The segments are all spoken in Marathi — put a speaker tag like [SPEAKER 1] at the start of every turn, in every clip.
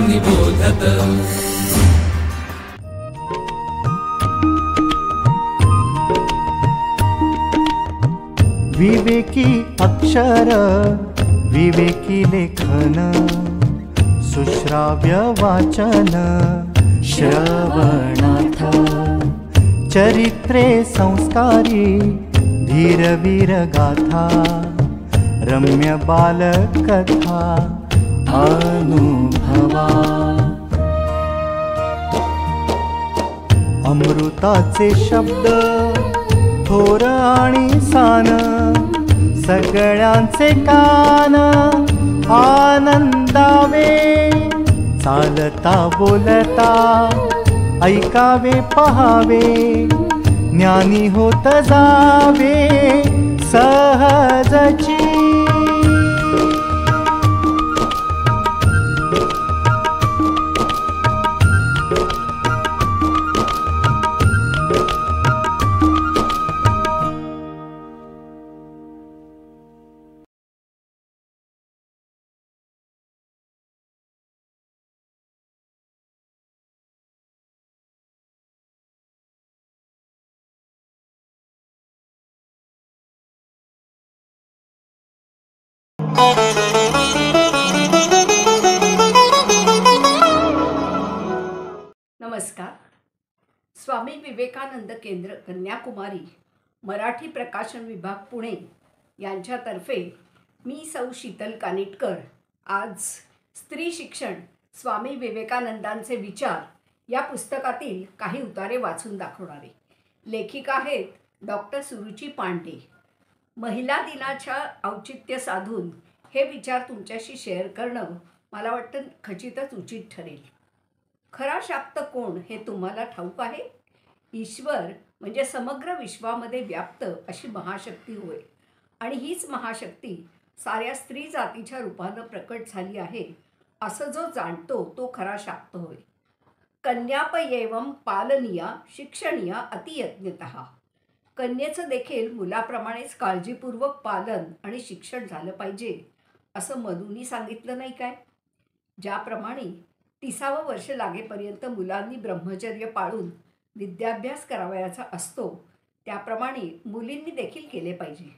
[SPEAKER 1] निबोधत।
[SPEAKER 2] विवेकी अक्षर विवेकी लेखन सुश्राव्य वाचन श्रवणार्थ चरित्रे संस्कारी धीरवीर गाथा रम्य बालकथा अनुभवा अमृताचे शब्द थोर आणि सान सगळ्यांचे कान आनंदावे चालता बोलता ऐकावे पहावे ज्ञानी होत जावे सहजची।
[SPEAKER 3] नमस्कार। स्वामी विवेकानंद केंद्र कन्याकुमारी मराठी प्रकाशन विभाग पुणे यांच्यातर्फे मी सौ शीतल कानिटकर आज स्त्री शिक्षण स्वामी विवेकानंदांचे विचार या पुस्तकातील काही उतारे वाचून दाखवणारे। लेखिका आहेत डॉक्टर सुरुची पांडे। महिला दिनाच्या औचित्य साधून हे विचार तुमच्याशी शेअर करणं मला वाटतं खचितच उचित ठरेल। खरा शाक्त कोण हे तुम्हाला ठाऊक आहे? ईश्वर म्हणजे समग्र विश्वामध्ये व्याप्त अशी महाशक्ती होय आणि हीच महाशक्ती साऱ्या स्त्री जातीच्या रूपानं प्रकट झाली आहे असं जो जाणतो तो खरा शाक्त होय। कन्यापयेवं पालनीया शिक्षणीया अतियत्नतः। कन्येचं देखील मुलाप्रमाणेच काळजीपूर्वक पालन आणि शिक्षण झालं पाहिजे असं मनुनी सांगितलं नाही काय? ज्याप्रमाणे 30वं वर्ष लागेपर्यंत मुलांनी ब्रह्मचर्य पाळून विद्याभ्यास करावयाचा असतो त्याप्रमाणे मुलींनी देखील केले पाहिजे।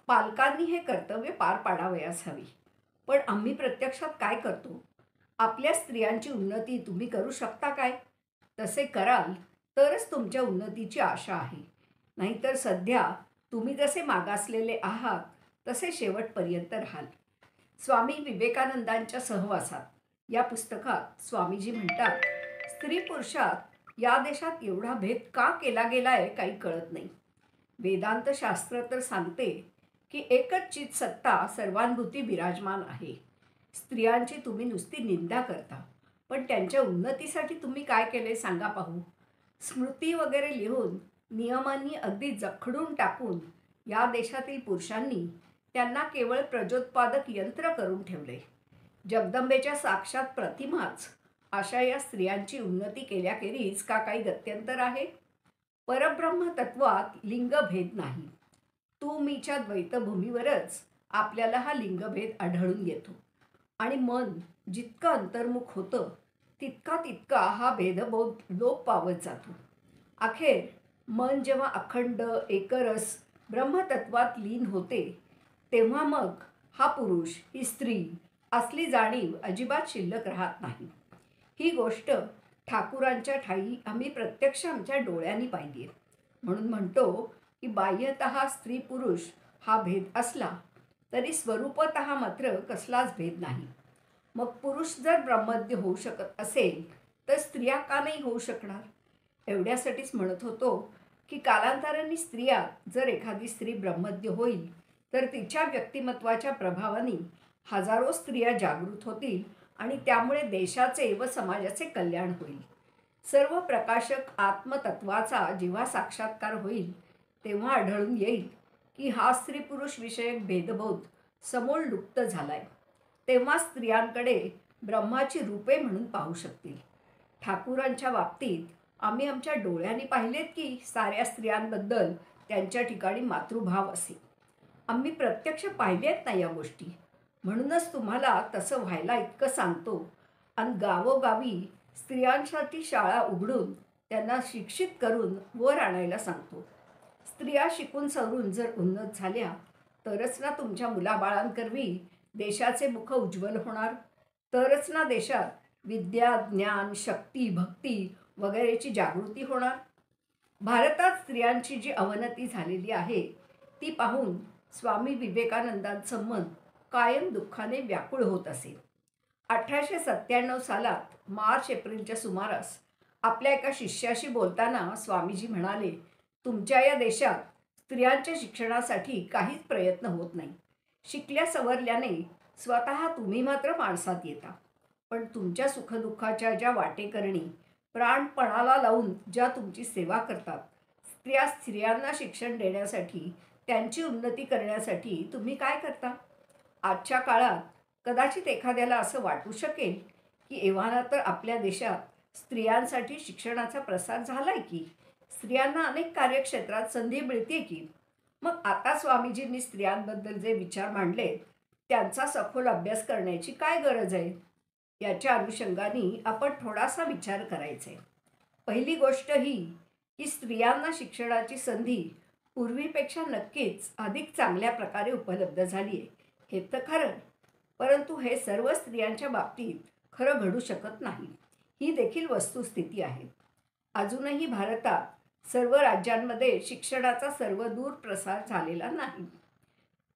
[SPEAKER 3] पालकांनी हे कर्तव्य पार पाडावयास हवे। पण आम्ही प्रत्यक्षात काय करतो? आपल्या स्त्रियांची उन्नती तुम्ही करू शकता काय? तसे कराल तरच तुमच्या उन्नतीची आशा आहे, नाहीतर सध्या तुम्ही जसे मागासलेले आहात तसे शेवटपर्यंत राहाल। स्वामी विवेकानंदांच्या सहवासात या पुस्तकात स्वामीजी म्हणतात, स्त्री पुरुषात या देशात एवढा भेद का केला गेलाय काही कळत नाही। वेदांत शास्त्र तर सांगते की एकच चित सत्ता सर्वानुभूती विराजमान आहे। स्त्रियांची तुम्ही नुसती निंदा करता, पण त्यांच्या उन्नतीसाठी तुम्ही काय केले सांगा पाहू। स्मृती वगैरे लिहून नियमांनी अगदी जखडून टाकून या देशातील पुरुषांनी त्यांना केवळ प्रजोत्पादक यंत्र करून ठेवले। जगदंबेच्या साक्षात प्रतिमाच अशा या स्त्रियांची उन्नती केल्याखेरीज का काही गत्यंतर आहे? परब्रह्म तत्वात लिंगभेद नाही। तू मीच्या द्वैतभूमीवरच आपल्याला हा लिंगभेद आढळून येतो आणि मन जितकं अंतर्मुख होतं तितका तितका हा भेदबोध लोप पावत जातो। अखेर मन जेव्हा अखंड एकरस ब्रह्मतत्वात लीन होते तेव्हा मग हा पुरुष ही स्त्री असली जाणीव अजिबात शिल्लक राहत नाही। ही गोष्ट ठाकूरांच्या ठाई आम्ही प्रत्यक्ष आमच्या डोळ्यांनी पाहिली आहे। म्हणून म्हणतो की बाह्यतः स्त्री पुरुष हा भेद असला तरी स्वरूपतः मात्र कसलाच भेद नाही। मग पुरुष जर ब्रह्मज्ञ होऊ शकत असेल तर स्त्रिया का नाही होऊ शकणार? एवढ्यासाठीच म्हणत होतो की कालांतराने स्त्रियात जर एखादी स्त्री ब्रह्मज्ञ होईल तर तिच्या व्यक्तिमत्वाच्या प्रभावाने हजारो स्त्रिया जागृत होतील आणि त्यामुळे देशाचे व समाजाचे कल्याण होईल। सर्व प्रकाशक आत्मतत्वाचा जेव्हा साक्षात्कार होईल तेव्हा आढळून येईल की हा स्त्री पुरुष विषयक भेदबोध समूळ लुप्त झालाय। तेव्हा स्त्रियांकडे ब्रह्माची रूपे म्हणून पाहू शकतील। ठाकूरांच्या बाबतीत आम्ही आमच्या डोळ्यांनी पाहिलेत की साऱ्या स्त्रियांबद्दल त्यांच्या ठिकाणी मातृभाव असे। आम्ही प्रत्यक्ष पाहिलेत ना या गोष्टी, म्हणूनच तुम्हाला तसं व्हायला इतकं सांगतो। आणि गावोगावी स्त्रियांसाठी शाळा उघडून त्यांना शिक्षित करून वर आणायला सांगतो. स्त्रिया शिकून सवरून जर उन्नत झाल्या तरच ना तुमच्या मुलाबाळांकरवी देशाचे मुख उज्ज्वल होणार, तरच ना देशात विद्या, ज्ञान, शक्ती, भक्ती वगैरेची जागृती होणार. भारतात स्त्रियांची जी अवनती झालेली आहे ती पाहून स्वामी विवेकानंदांचं मन कायम दुःखाने व्याकुळ होत असे. 1897 सालात मार्च एप्रिलच्या सुमारास आपल्या एका शिष्याशी बोलताना स्वामीजी म्हणाले, तुमच्या या देशात स्त्रियांच्या शिक्षणासाठी काहीच प्रयत्न होत नाही. शिकल्या सवरल्याने स्वतः तुम्ही मात्र माणसात येता, पण तुमच्या सुखदुःखाच्या ज्या वाटेकरणी प्राणपणाला लावून ज्या तुमची सेवा करतात, स्त्रियांना शिक्षण देण्यासाठी, त्यांची उन्नती करण्यासाठी तुम्ही काय करता? आजच्या काळात कदाचित एखाद्याला असं वाटू शकेल की एव्हाना तर आपल्या देशात स्त्रियांसाठी शिक्षणाचा प्रसार झालाय की, स्त्रियांना अनेक कार्यक्षेत्रात संधी मिळते की, मग आता स्वामीजींनी स्त्रियांबद्दल जे विचार मांडले त्यांचा सखोल अभ्यास करण्याची काय गरज आहे? याच्या अनुषंगाने आपण थोडासा विचार करायचा आहे. पहिली गोष्ट ही की स्त्रियांना शिक्षणाची संधी पूर्वीपेक्षा नक्कीच अधिक चांगल्या प्रकारे उपलब्ध झाली आहे, हे तर खरं. परंतु हे सर्व स्त्रियांच्या बाबतीत खरं घडू शकत नाही, ही देखील वस्तुस्थिती आहे. अजूनही भारतात सर्व राज्यांमध्ये शिक्षणाचा सर्वदूर प्रसार झालेला नाही.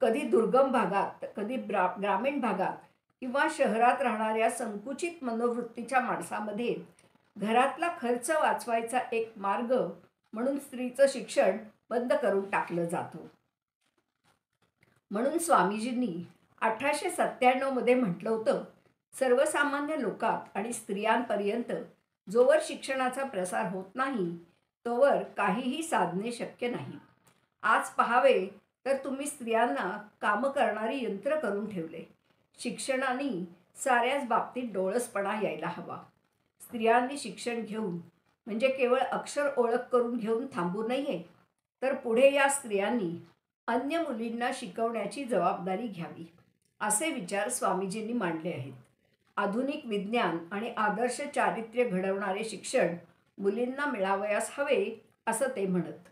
[SPEAKER 3] कधी दुर्गम भागात, कधी ग्रामीण भागात किंवा शहरात राहणाऱ्या संकुचित मनोवृत्तीच्या माणसामध्ये घरातला खर्च वाचवायचा एक मार्ग म्हणून स्त्रीचं शिक्षण बंद करून टाकलं जातं. म्हणून स्वामीजींनी 1897 मध्ये म्हटलं होतं, सर्वसामान्य लोकात आणि स्त्रियांपर्यंत जोवर शिक्षणाचा प्रसार होत नाही तोवर काहीही साधणे शक्य नाही. आज पाहावे तर तुम्ही स्त्रियांना कामं करणारी यंत्र करून ठेवले. शिक्षणाने साऱ्याच बाबतीत डोळसपणा यायला हवा. स्त्रियांनी शिक्षण घेऊन म्हणजे केवळ अक्षर ओळख करून घेऊन थांबू नये, तर पुढे या स्त्रियांनी अन्य मुलींना शिकवण्याची जबाबदारी घ्यावी, असे विचार स्वामीजींनी मांडले आहेत. आधुनिक विज्ञान आणि आदर्श चारित्र्य घडवणारे शिक्षण मुलींना मिळावयास हवे, असं ते म्हणत.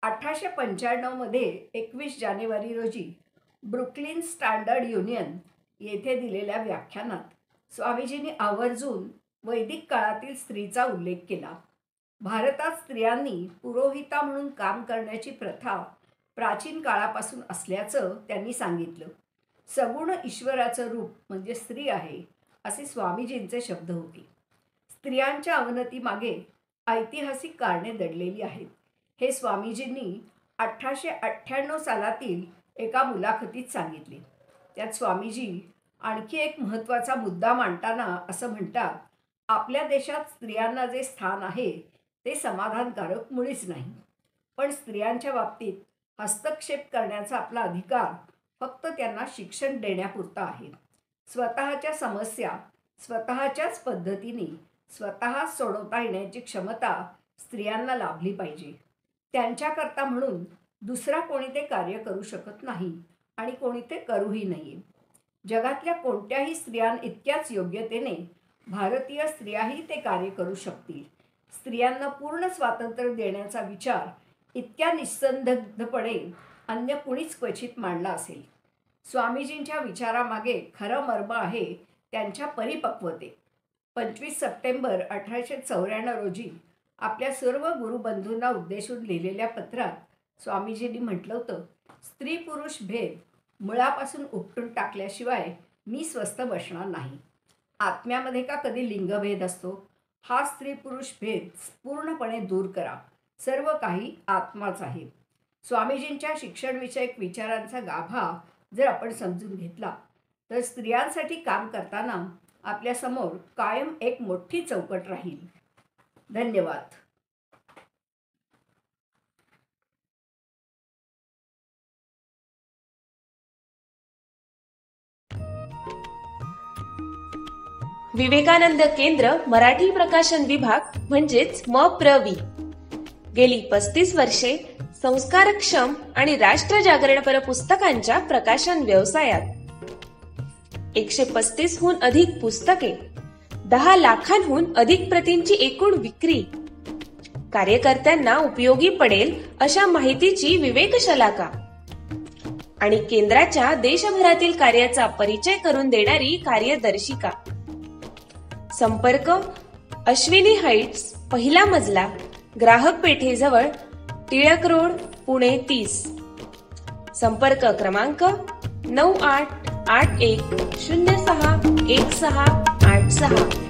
[SPEAKER 3] 1895 मध्ये 21 जानेवारी रोजी ब्रुकलिन स्टँडर्ड युनियन येथे दिलेल्या व्याख्यानात स्वामीजींनी आवर्जून वैदिक काळातील स्त्रीचा उल्लेख केला. भारतात स्त्रियांनी पुरोहिता म्हणून काम करण्याची प्रथा प्राचीन काळापासून असल्याचं त्यांनी सांगितलं. सगुण ईश्वराचं रूप म्हणजे स्त्री आहे, असे स्वामीजींचे शब्द होते. स्त्रियांच्या अवनतीमागे ऐतिहासिक कारणे दडलेली आहेत, हे स्वामीजींनी 1898 सालातील एका मुलाखतीत सांगितले. त्यात स्वामीजी आणखी एक महत्त्वाचा मुद्दा मांडताना असं म्हणतात, आपल्या देशात स्त्रियांना जे स्थान आहे ते समाधानकारक मुळीच नाही. पण स्त्रियांच्या बाबतीत हस्तक्षेप करण्याचा आपला अधिकार फक्त त्यांना शिक्षण देण्यापुरता आहे. स्वतःच्या समस्या स्वतःच्याच पद्धतीने स्वतः सोडवता येण्याची क्षमता स्त्रियांना लाभली पाहिजे. त्यांच्याकरता म्हणून दुसरा कोणी ते कार्य करू शकत नाही आणि कोणी ते करूही नये. जगातल्या कोणत्याही स्त्रियां इतक्याच योग्यतेने भारतीय स्त्रियाही ते कार्य करू शकतील. स्त्रियांना पूर्ण स्वातंत्र्य देण्याचा विचार इतक्या निस्संदिग्धपणे अन्य कुणीच क्वचित मांडला असेल. स्वामीजींच्या विचारामागे खरं मर्म आहे त्यांच्या परिपक्वते. 25 सप्टेंबर 1894 रोजी आपल्या सर्व गुरुबंधूंना उद्देशून लिहिलेल्या पत्रात स्वामीजींनी म्हटलं होतं, स्त्री पुरुष भेद मुळापासून उपटून टाकल्याशिवाय मी स्वस्थ बसणार नाही. आत्म्यामध्ये का कधी लिंगभेद असतो? हा स्त्री पुरुष भेद पूर्णपणे दूर करा. सर्व काही आत्माच आहे. स्वामीजींच्या शिक्षणविषयक विचारांचा गाभा जर आपण समजून घेतला तर स्त्रियांसाठी काम करताना आपल्यासमोर कायम एक मोठी चौकट राहील. धन्यवाद.
[SPEAKER 1] विवेकानंद केंद्र मराठी प्रकाशन विभाग म्हणजेच MPRV गेली 35 वर्षे संस्कारक्षम आणि राष्ट्रजागरणपर पुस्तकांच्या प्रकाशन व्यवसायात. 135 हून अधिक पुस्तके, 10 लाखांहून अधिक प्रतींची एकूण विक्री, कार्यकर्त्यांना उपयोगी पडेल अशा माहितीची विवेकशलाका आणि केंद्राच्या देशभरातील कार्याचा परिचय करून देणारी कार्यदर्शिका. संपर्क अश्विनी हाईट्स, पहिला मजला, ग्राहक पेठेजवळ, टिळक रोड, पुणे 30. संपर्क क्रमांक 9881061686.